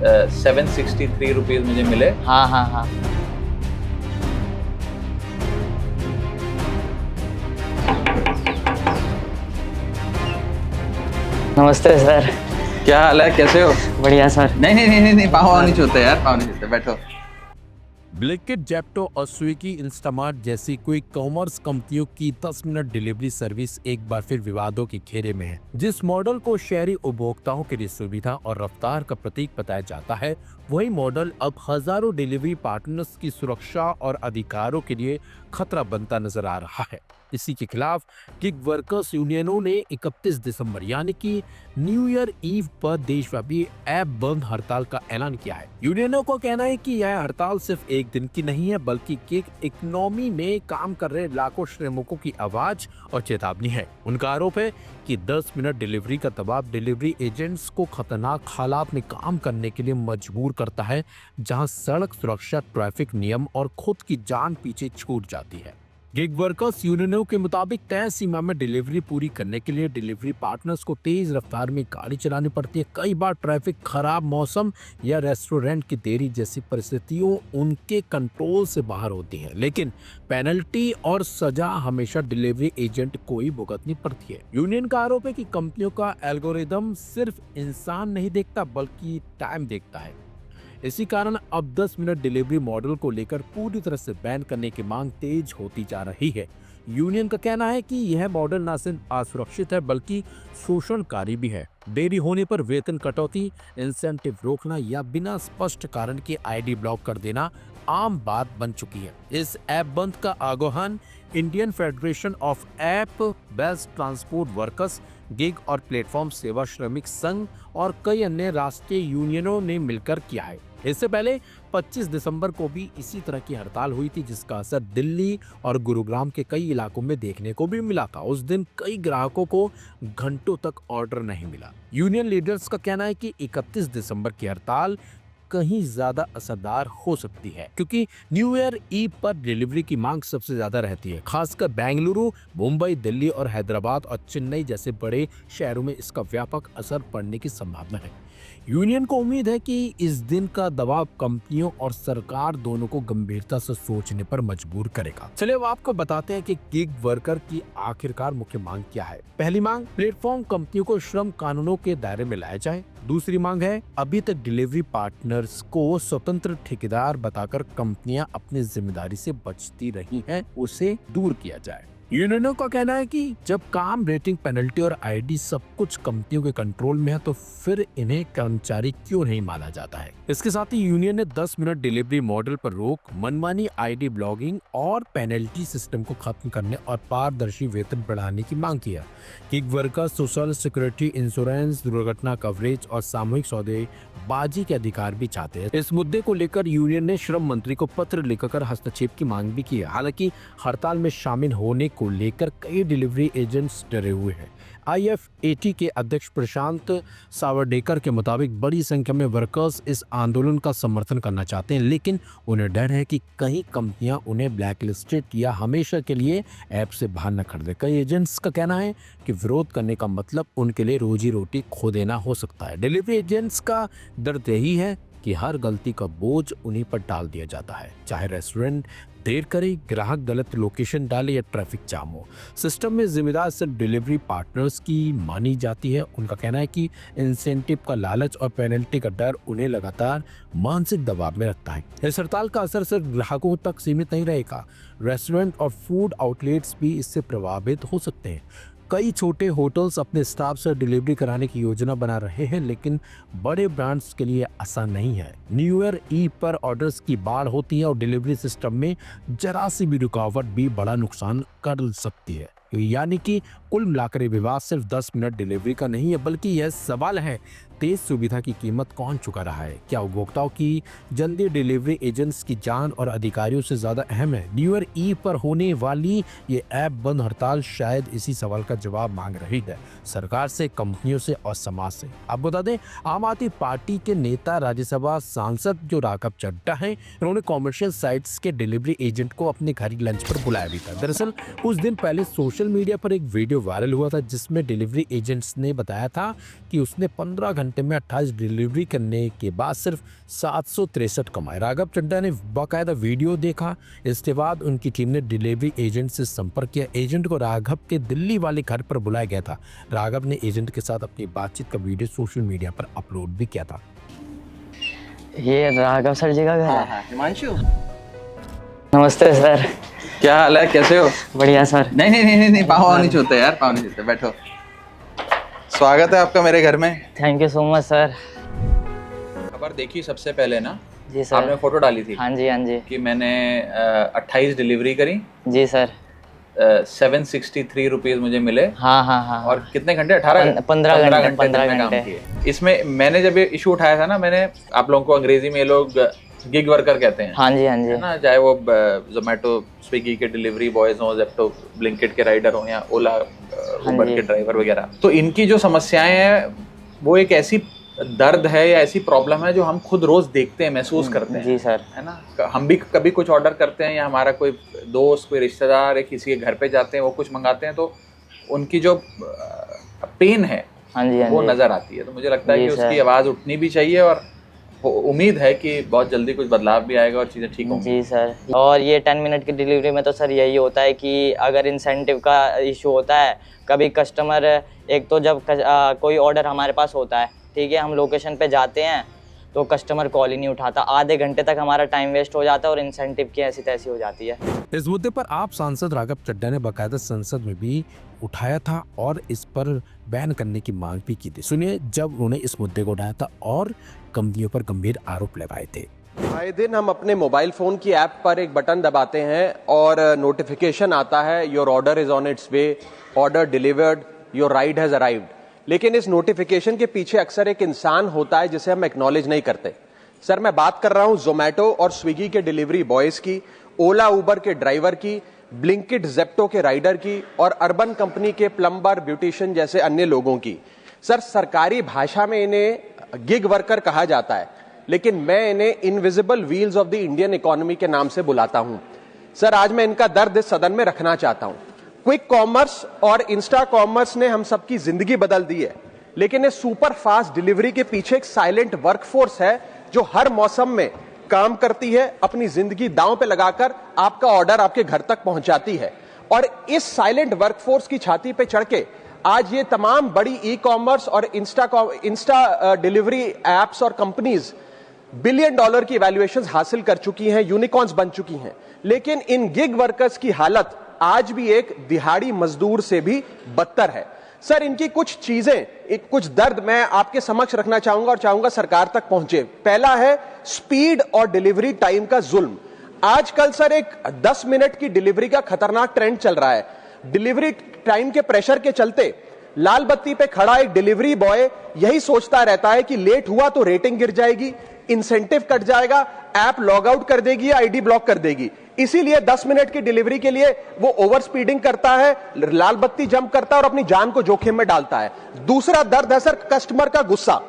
763 rupees मुझे मिले। हाँ हाँ हाँ। नमस्ते सर। क्या हाल है, कैसे हो? बढ़िया सर। नहीं, पाँव नहीं छूते यार, पाँव नहीं छूते, बैठो। ब्लिंकिट, जेप्टो और स्विगी, इंस्टामार्ट जैसी क्विक कॉमर्स कंपनियों की 10 मिनट डिलीवरी सर्विस एक बार फिर विवादों के घेरे में है। जिस मॉडल को शहरी उपभोक्ताओं के लिए सुविधा और रफ्तार का प्रतीक बताया जाता है, वही मॉडल अब हजारों डिलीवरी पार्टनर्स की सुरक्षा और अधिकारों के लिए खतरा बनता नजर आ रहा है। इसी के खिलाफ गिग वर्कर्स यूनियनों ने 31 दिसंबर यानी कि न्यू ईयर ईव पर देशव्यापी ऐप बंद हड़ताल का ऐलान किया है। यूनियनों को कहना है कि यह हड़ताल सिर्फ एक दिन की नहीं है, बल्कि गिग इकोनॉमी में काम कर रहे लाखों श्रमिकों की आवाज और चेतावनी है। उनका आरोप है कि 10 मिनट डिलीवरी का दबाव डिलीवरी एजेंट्स को खतरनाक हालात में काम करने के लिए मजबूर करता है, जहां सड़क सुरक्षा, ट्रैफिक नियम और खुद की जान पीछे छूट जाती है। गिग वर्कर्स यूनियनों के मुताबिक तय सीमा में डिलीवरी पूरी करने के लिए डिलीवरी पार्टनर्स को तेज रफ्तार में गाड़ी चलानी पड़ती है। कई बार ट्रैफिक, खराब मौसम या रेस्टोरेंट की देरी जैसी परिस्थितियों उनके कंट्रोल से बाहर होती हैं, लेकिन पेनल्टी और सजा हमेशा डिलीवरी एजेंट को ही भुगतनी पड़ती है। यूनियन का आरोप है कि कंपनियों का एल्गोरिदम सिर्फ इंसान नहीं देखता, बल्कि टाइम देखता है। इसी कारण अब 10 मिनट डिलीवरी मॉडल को लेकर पूरी तरह से बैन करने की मांग तेज होती जा रही है। यूनियन का कहना है कि यह मॉडल न सिर्फ असुरक्षित है, बल्कि शोषणकारी भी है। देरी होने पर वेतन कटौती, इंसेंटिव रोकना या बिना स्पष्ट कारण के आईडी ब्लॉक कर देना आम बात बन चुकी है। इस ऐप बंद का आह्वान Indian federation of app based transport workers, gig और प्लेटफॉर्म सेवा श्रमिक संघ और कई अन्य राष्ट्रीय यूनियनों ने मिलकर किया है। इससे पहले 25 दिसंबर को भी इसी तरह की हड़ताल हुई थी, जिसका असर दिल्ली और गुरुग्राम के कई इलाकों में देखने को भी मिला था। उस दिन कई ग्राहकों को घंटों तक ऑर्डर नहीं मिला। यूनियन लीडर्स का कहना है कि 31 दिसंबर की हड़ताल कहीं ज्यादा असरदार हो सकती है, क्योंकि न्यू ईयर ईव पर डिलीवरी की मांग सबसे ज्यादा रहती है। खासकर बेंगलुरु, मुंबई, दिल्ली और हैदराबाद और चेन्नई जैसे बड़े शहरों में इसका व्यापक असर पड़ने की संभावना है। यूनियन को उम्मीद है कि इस दिन का दबाव कंपनियों और सरकार दोनों को गंभीरता से सोचने पर मजबूर करेगा। चलिए अब आपको बताते हैं कि गिग वर्कर की आखिरकार मुख्य मांग क्या है। पहली मांग, प्लेटफॉर्म कंपनियों को श्रम कानूनों के दायरे में लाया जाए। दूसरी मांग है, अभी तक डिलीवरी पार्टनर्स को स्वतंत्र ठेकेदार बताकर कंपनियां अपनी जिम्मेदारी से बचती रही हैं, उसे दूर किया जाए। यूनियनों का कहना है कि जब काम, रेटिंग, पेनल्टी और आईडी सब कुछ कंपनियों के कंट्रोल में है, तो फिर इन्हें कर्मचारी क्यों नहीं माना जाता है। इसके साथ ही यूनियन ने 10 मिनट डिलीवरी मॉडल पर रोक, मनमानी आईडी ब्लॉगिंग और पेनल्टी सिस्टम को खत्म करने और पारदर्शी वेतन बढ़ाने की मांग की है। Gig workers social security, insurance, दुर्घटना कवरेज और सामूहिक सौदेबाजी के अधिकार भी चाहते हैं। इस मुद्दे को लेकर यूनियन ने श्रम मंत्री को पत्र लिखकर हस्तक्षेप की मांग भी की है। हालांकि हड़ताल में शामिल होने को लेकर कई डिलीवरी एजेंट्स डरे हुए हैं। IFAT के अध्यक्ष प्रशांत सावरडेकर के मुताबिक बड़ी संख्या में वर्कर्स इस आंदोलन का समर्थन करना चाहते हैं, लेकिन उन्हें डर है कि कहीं कंपनियां उन्हें ब्लैकलिस्टेड या हमेशा के लिए ऐप से बाहर न कर दे। कई एजेंट्स का कहना है कि विरोध करने का मतलब उनके लिए रोजी रोटी खो देना हो सकता है। डिलीवरी एजेंट्स का दर्द यही है कि हर गलती का बोझ उन्हीं पर डाल दिया जाता है, चाहे रेस्टोरेंट देर करे, ग्राहक गलत लोकेशन डाले या ट्रैफिक जाम हो। सिस्टम में जिम्मेदार सिर्फ डिलीवरी पार्टनर्स की मानी जाती है। उनका कहना है कि इंसेंटिव का लालच और पेनल्टी का डर उन्हें लगातार मानसिक दबाव में रखता है। इस हड़ताल का असर सिर्फ ग्राहकों तक सीमित नहीं रहेगा, रेस्टोरेंट और फूड आउटलेट्स भी इससे प्रभावित हो सकते हैं। कई छोटे होटल्स अपने स्टाफ से डिलीवरी कराने की योजना बना रहे हैं, लेकिन बड़े ब्रांड्स के लिए आसान नहीं है। न्यू ईयर ईव पर ऑर्डर्स की बाढ़ होती है और डिलीवरी सिस्टम में जरा सी भी रुकावट भी बड़ा नुकसान कर सकती है। यानी कि कुल मिलाकर विवाद सिर्फ 10 मिनट डिलीवरी का नहीं है, बल्कि यह सवाल है, तेज सुविधा की कीमत कौन चुका रहा है? क्या उपभोक्ताओं की जल्दी डिलीवरी एजेंट्स की जान और अधिकारियों से ज्यादा अहम है? न्यू ईयर ईव पर होने वाली ये ऐप बंद हड़ताल शायद इसी सवाल का जवाब मांग रही है, सरकार से, कंपनियों से और समाज से। आप बता दें, आम आदमी पार्टी के नेता, राज्यसभा सांसद जो राघव चड्ढा हैं, उन्होंने कॉमर्शियल साइट्स के डिलीवरी एजेंट को अपने घर लंच पर बुलाया भी था। दरअसल कुछ दिन पहले सोशल सोशल मीडिया पर एक वीडियो वायरल हुआ था जिसमें डिलीवरी एजेंट्स ने बताया था कि उसने 15 घंटे में 28 डिलीवरी करने के बाद सिर्फ 763 कमाए। राघव चड्ढा ने बाकायदा वीडियो देखा। इसके बाद उनकी टीम ने डिलीवरी एजेंट से संपर्क किया। एजेंट को राघव के दिल्ली वाले घर पर बुलाया गया था। राघव ने एजेंट के साथ अपनी बातचीत का वीडियो सोशल मीडिया पर अपलोड भी किया था। ये राघव सर जी का घर है। हाँ, हिमांशु नमस्ते सर। क्या हाल है, कैसे हो? बढ़िया सर। नहीं पाँव नहीं छूते यार, पाँव नहीं छूते, बैठो। स्वागत है आपका मेरे घर में। Thank you so much sir. खबर देखी सबसे पहले ना? जी सर। आपने फोटो डाली थी। हाँ जी कि मैंने 28 डिलीवरी करी। जी सर। 763 रुपीज मुझे मिले। हाँ। और कितने घंटे? 15 घंटे काम किए। इसमें मैंने जब ये इशू उठाया था ना, मैंने आप लोगों को अंग्रेजी में ये लोग गिग वर्कर कहते हैं। हाँ जी है ना, चाहे वो जोमेटो स्विगी के डिलीवरी बॉयज हो, जेप्टो ब्लिंकिट के राइडर हो, या ओला उबर के ड्राइवर वगैरह। तो इनकी जो समस्याएं हैं वो एक ऐसी दर्द है या ऐसी प्रॉब्लम है जो हम खुद रोज देखते हैं, महसूस करते हैं। जी सर। है ना, हम भी कभी कुछ ऑर्डर करते हैं या हमारा कोई दोस्त, कोई रिश्तेदार या किसी के घर पे जाते हैं, वो कुछ मंगाते हैं तो उनकी जो पेन है वो नजर आती है। तो मुझे लगता है कि उसकी आवाज उठनी भी चाहिए और उम्मीद है कि बहुत जल्दी कुछ बदलाव भी आएगा और चीजें ठीक होंगी। जी सर। और ये 10 मिनट की डिलीवरी में तो सर यही होता है कि अगर इंसेंटिव का इशू होता है, कभी कस्टमर एक तो जब कोई ऑर्डर हमारे पास होता है, ठीक है, हम लोकेशन पे जाते हैं तो कस्टमर कॉल ही नहीं उठाता, आधे घंटे तक हमारा टाइम वेस्ट हो जाता है और इंसेंटिव की ऐसी तैसी हो जाती है। इस मुद्दे पर आप सांसद राघव चड्ढा ने बाकायदा संसद में भी उठाया था और इस पर बैन करने की मांग भी की थी। सुनिए जब उन्होंने इस मुद्दे को उठाया था और कंपनियों पर गंभीर आरोप लगाए थे। आए दिन हम अपने मोबाइल फोन की ऐप पर एक बटन दबाते हैं और नोटिफिकेशन आता है, your order is on it's way, order delivered, your ride has arrived. लेकिन इस नोटिफिकेशन के पीछे अक्सर एक इंसान होता है जिसे हम एक्नॉलेज नहीं करते। सर, मैं बात कर रहा हूं जोमेटो और स्विगी के डिलीवरी बॉयज की, ओला उबर के ड्राइवर की, ब्लिंकिट जेप्टो के राइडर की और अर्बन कंपनी के प्लम्बर, ब्यूटिशियन जैसे अन्य लोगों की। सर, सरकारी भाषा में इन्हें गिग वर्कर कहा जाता है, लेकिन मैं इन्हें invisible wheels of the Indian economy के नाम से बुलाता हूं। सर, आज मैं इनका दर्द इस सदन में रखना चाहता हूं। क्विक कॉमर्स और इंस्टा कॉमर्स ने हम सबकी जिंदगी बदल दी है, लेकिन इस सुपर फास्ट डिलीवरी के पीछे एक साइलेंट वर्कफोर्स है जो हर मौसम में काम करती है, अपनी जिंदगी दांव पे लगाकर आपका ऑर्डर आपके घर तक पहुंचाती है। और इस साइलेंट वर्कफोर्स की छाती पे चढ़ के आज ये तमाम बड़ी ई कॉमर्स और इंस्टा डिलीवरी एप्स और कंपनीज $1 बिलियन की वैल्यूएशंस हासिल कर चुकी हैं, यूनिकॉर्न्स बन चुकी हैं। लेकिन इन गिग वर्कर्स की हालत आज भी एक दिहाड़ी मजदूर से भी बदतर है। सर, इनकी कुछ चीजें, कुछ दर्द मैं आपके समक्ष रखना चाहूंगा और चाहूंगा सरकार तक पहुंचे। पहला है स्पीड और डिलीवरी टाइम का जुल्म। आजकल सर एक 10 मिनट की डिलीवरी का खतरनाक ट्रेंड चल रहा है। डिलीवरी टाइम के प्रेशर के चलते लाल बत्ती पे खड़ा एक डिलीवरी बॉय यही सोचता रहता है कि लेट हुआ तो रेटिंग गिर जाएगी, इंसेंटिव कट जाएगा, ऐप लॉग आउट कर देगी या आईडी ब्लॉक कर देगी। इसीलिए 10 मिनट की डिलीवरी के लिए वो ओवर स्पीडिंग करता है, लाल बत्ती जंप करता है और अपनी जान को जोखिम में डालता है। दूसरा दर्द है सर कस्टमर का गुस्सा।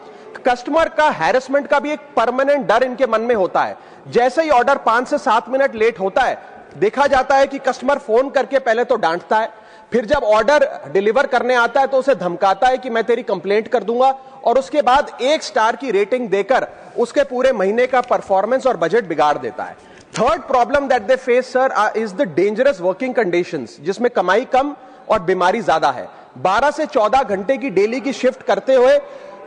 कस्टमर का हैरेसमेंट का भी एक परमानेंट डर इनके मन में होता है। जैसे ही ऑर्डर 5 से 7 मिनट लेट होता है, देखा जाता है कि कस्टमर फोन करके पहले तो डांटता है, फिर जब ऑर्डर डिलीवर करने आता है तो उसे धमकाता है कि मैं तेरी कंप्लेंट कर दूंगा, और उसके बाद 1 स्टार की रेटिंग देकर उसके पूरे महीने का परफॉर्मेंस और बजट बिगाड़ देता है। Third problem that they face sir is the dangerous working conditions, जिसमें कमाई कम और बीमारी ज्यादा है। 12 से 14 घंटे की डेली की शिफ्ट करते हुए,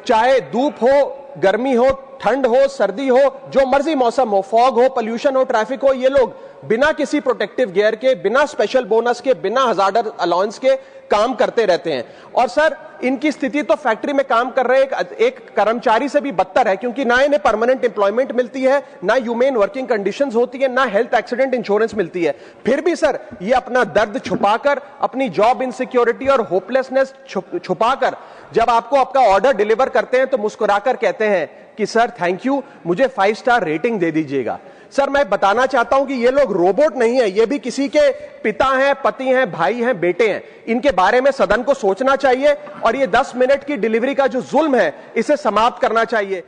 चाहे धूप हो, गर्मी हो, ठंड हो, सर्दी हो, जो मर्जी मौसम हो, फॉग हो, पोल्यूशन हो, ट्रैफिक हो, ये लोग बिना किसी प्रोटेक्टिव गियर के, बिना स्पेशल बोनस के, बिना हजार्डर अलाउंस के काम करते रहते हैं। और सर इनकी स्थिति तो फैक्ट्री में काम कर रहे एक कर्मचारी से भी बदतर है, क्योंकि ना इन्हें परमानेंट एम्प्लॉयमेंट मिलती है, ना ह्यूमेन वर्किंग कंडीशंस होती है, ना हेल्थ एक्सीडेंट इंश्योरेंस मिलती है। फिर भी सर ये अपना दर्द छुपाकर, अपनी जॉब इनसिक्योरिटी और होपलेसनेस छुपाकर जब आपको आपका ऑर्डर डिलीवर करते हैं तो मुस्कुराकर कहते हैं कि सर थैंक यू, मुझे 5 स्टार रेटिंग दे दीजिएगा। सर मैं बताना चाहता हूं कि ये लोग रोबोट नहीं है, ये भी किसी के पिता हैं, पति हैं, भाई हैं, बेटे हैं। इनके बारे में सदन को सोचना चाहिए और ये 10 मिनट की डिलीवरी का जो जुल्म है इसे समाप्त करना चाहिए।